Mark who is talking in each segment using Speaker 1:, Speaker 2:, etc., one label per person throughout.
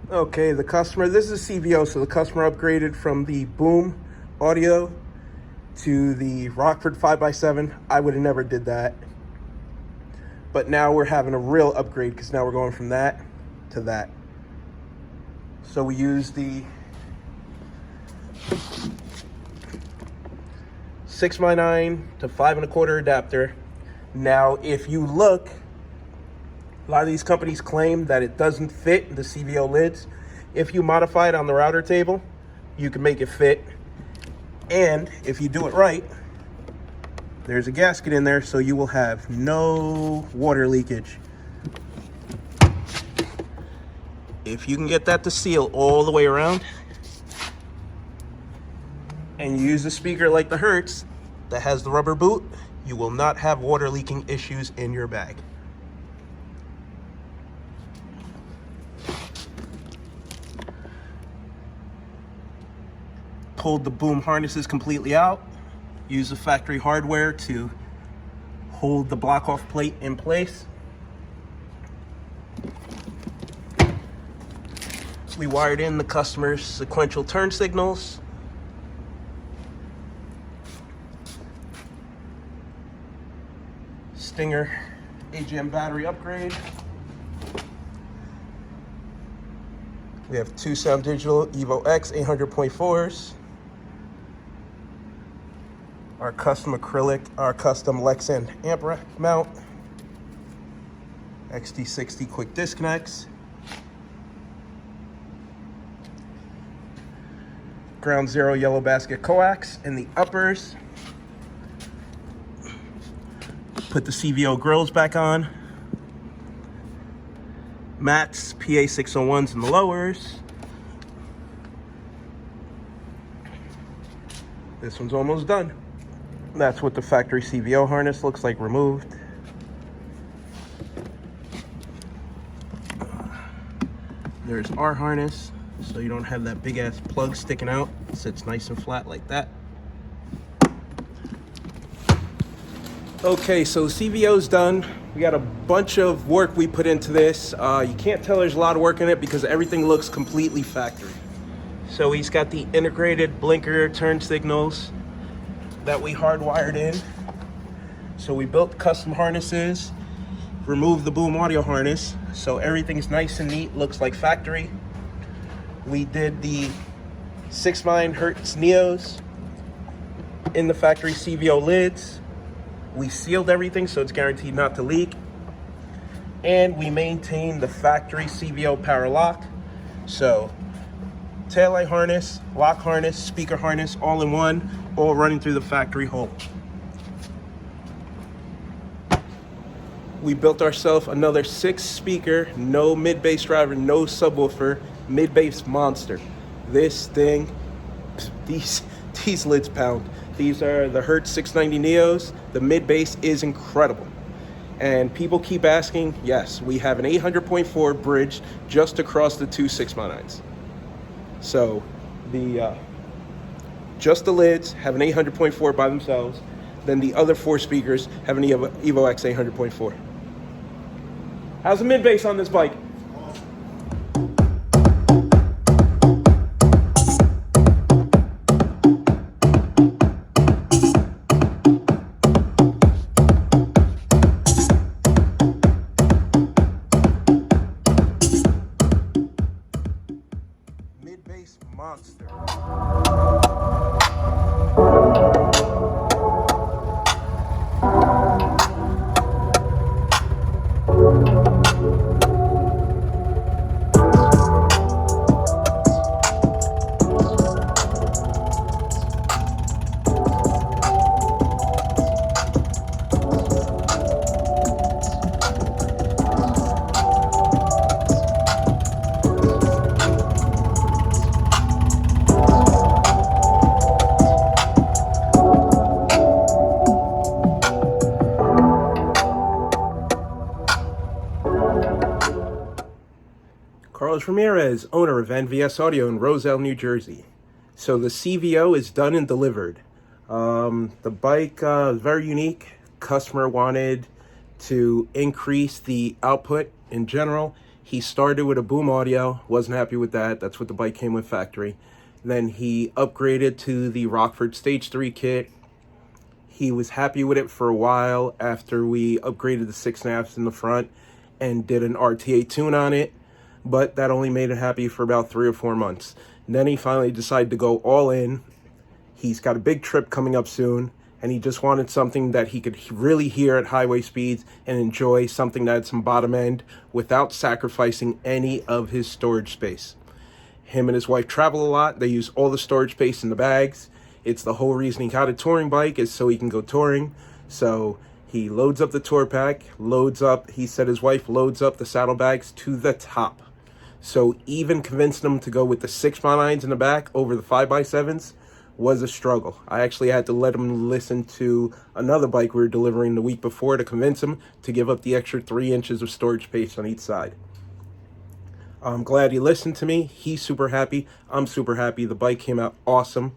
Speaker 1: Okay, the customer, this is CVO, so the customer upgraded from the boom audio to the Rockford 5x7. I would have never did that. But now we're having a real upgrade because now we're going from that to that. So we use the 6x9 to 5 1/4 adapter. Now, if you look, a lot of these companies claim that it doesn't fit the CVO lids. If you modify it on the router table, you can make it fit. And if you do it right, there's a gasket in there, so you will have no water leakage. If you can get that to seal all the way around, and you use a speaker like the Hertz that has the rubber boot, you will not have water leaking issues in your bag. Pulled the boom harnesses completely out. Use the factory hardware to hold the block off plate in place. We wired in the customer's sequential turn signals. Stinger AGM battery upgrade. We have two Sound Digital evox 800.4s. Our custom acrylic, our custom Lexan amp mount. XT60 quick disconnects. Ground Zero yellow basket coax in the uppers. Put the CVO grills back on. MMats PA 601s in the lowers. This one's almost done. That's what the factory CVO harness looks like removed. There's our harness, so you don't have that big ass plug sticking out. It sits nice and flat like that. Okay, so CVO's done. We got a bunch of work we put into this. You can't tell there's a lot of work in it because everything looks completely factory. So he's got the integrated blinker turn signals that we hardwired in. So we built custom harnesses, removed the boom audio harness, so everything's nice and neat, looks like factory. We did the 6x9 Hertz Neos in the factory CVO lids. We sealed everything so it's guaranteed not to leak. And we maintained the factory CVO power lock. So taillight harness, lock harness, speaker harness, all in one, all running through the factory hole. We built ourselves another 6-speaker, no mid-bass driver, no subwoofer, mid-bass monster. This thing, these lids pound. These are the Hertz 690 Neos. The mid-bass is incredible. And people keep asking, yes, we have an 800.4 bridge just across the two 6x9s. So just the lids have an 800.4 by themselves. Then the other 4 speakers have an evox 800.4. How's the mid-bass on this bike? Mid-bass monster. Carlos Ramirez, owner of NVS Audio in Roselle, New Jersey. So the CVO is done and delivered. The bike is very unique. Customer wanted to increase the output in general. He started with a boom audio, wasn't happy with that. That's what the bike came with factory. Then he upgraded to the Rockford Stage 3 kit. He was happy with it for a while after we upgraded the 6.5s in the front and did an RTA tune on it, but that only made it happy for about 3 or 4 months. And then he finally decided to go all in. He's got a big trip coming up soon, and he just wanted something that he could really hear at highway speeds and enjoy, something that had some bottom end without sacrificing any of his storage space. Him and his wife travel a lot. They use all the storage space in the bags. It's the whole reason he got a touring bike, is so he can go touring. So he loads up the tour pack, he said his wife loads up the saddlebags to the top. So even convincing him to go with the 6x9s in the back over the 5x7s was a struggle. I actually had to let him listen to another bike we were delivering the week before to convince him to give up the extra 3 inches of storage space on each side. I'm glad he listened to me. He's super happy. I'm super happy. The bike came out awesome.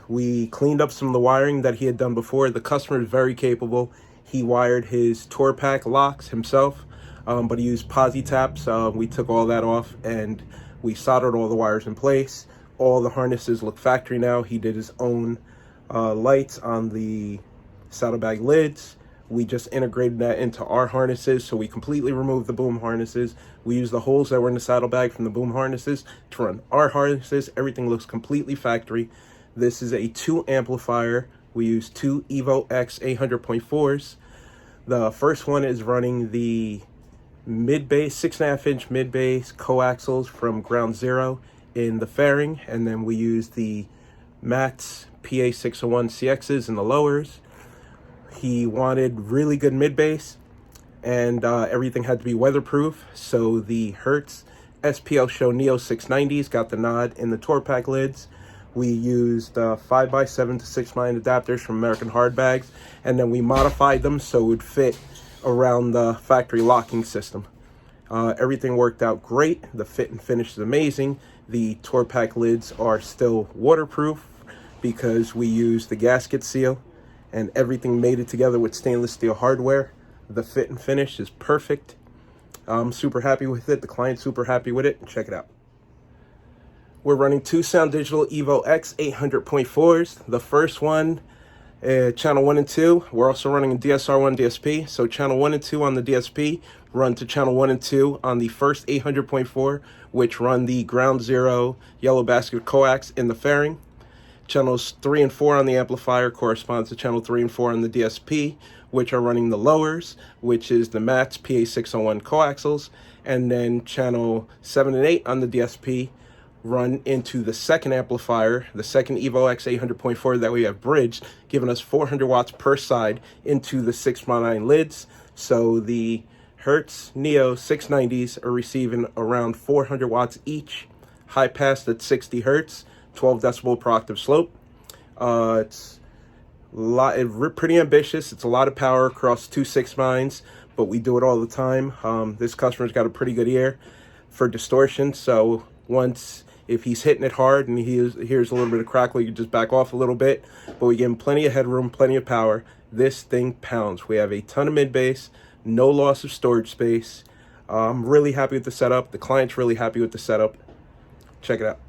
Speaker 1: We cleaned up some of the wiring that he had done before. The customer is very capable. He wired his tour pack locks himself, but he used posi taps. We took all that off and we soldered all the wires in place. All the harnesses look factory now. He did his own lights on the saddlebag lids. We just integrated that into our harnesses, so we completely removed the boom harnesses. We used the holes that were in the saddlebag from the boom harnesses to run our harnesses. Everything looks completely factory. This is a 2 amplifier. We use 2 evox 800.4s. The first one is running the mid-bass, 6.5-inch mid-bass coaxials from Ground Zero in the fairing, and then we use the MMats PA601 CXs in the lowers. He wanted really good mid-bass, and everything had to be weatherproof, so the Hertz SPL Show Neo 690s got the nod in the tour pack lids. We used 5x7 to 6x9 adapters from American Hard Bags, and then we modified them so it would fit around the factory locking system. Everything worked out great. The fit and finish is amazing. The tour pack lids are still waterproof because we used the gasket seal, and everything made it together with stainless steel hardware. The fit and finish is perfect. I'm super happy with it. The client's super happy with it. Check it out. We're running 2 Sound Digital Evo X 800.4s. The first one, channel 1 and 2. We're also running a DSR1 DSP. So channel 1 and 2 on the DSP run to channel 1 and 2 on the first 800.4, which run the Ground Zero Yellow Basket coax in the fairing. Channels 3 and 4 on the amplifier corresponds to channel 3 and 4 on the DSP, which are running the lowers, which is the MMats PA601 coaxials, and then channel 7 and 8 on the DSP run into the second amplifier, the second Evo X 800.4 that we have bridged, giving us 400 watts per side into the 6x9 lids. So the Hertz Neo 690s are receiving around 400 watts each, high pass at 60 Hertz, 12 decibel per octave slope. It's pretty ambitious. It's a lot of power across 2 6x9s, but we do it all the time. This customer's got a pretty good ear for distortion, so if he's hitting it hard and he hears a little bit of crackle, you can just back off a little bit, but we give him plenty of headroom, plenty of power. This thing pounds. We have a ton of mid-bass, no loss of storage space. I'm really happy with the setup. The client's really happy with the setup. Check it out.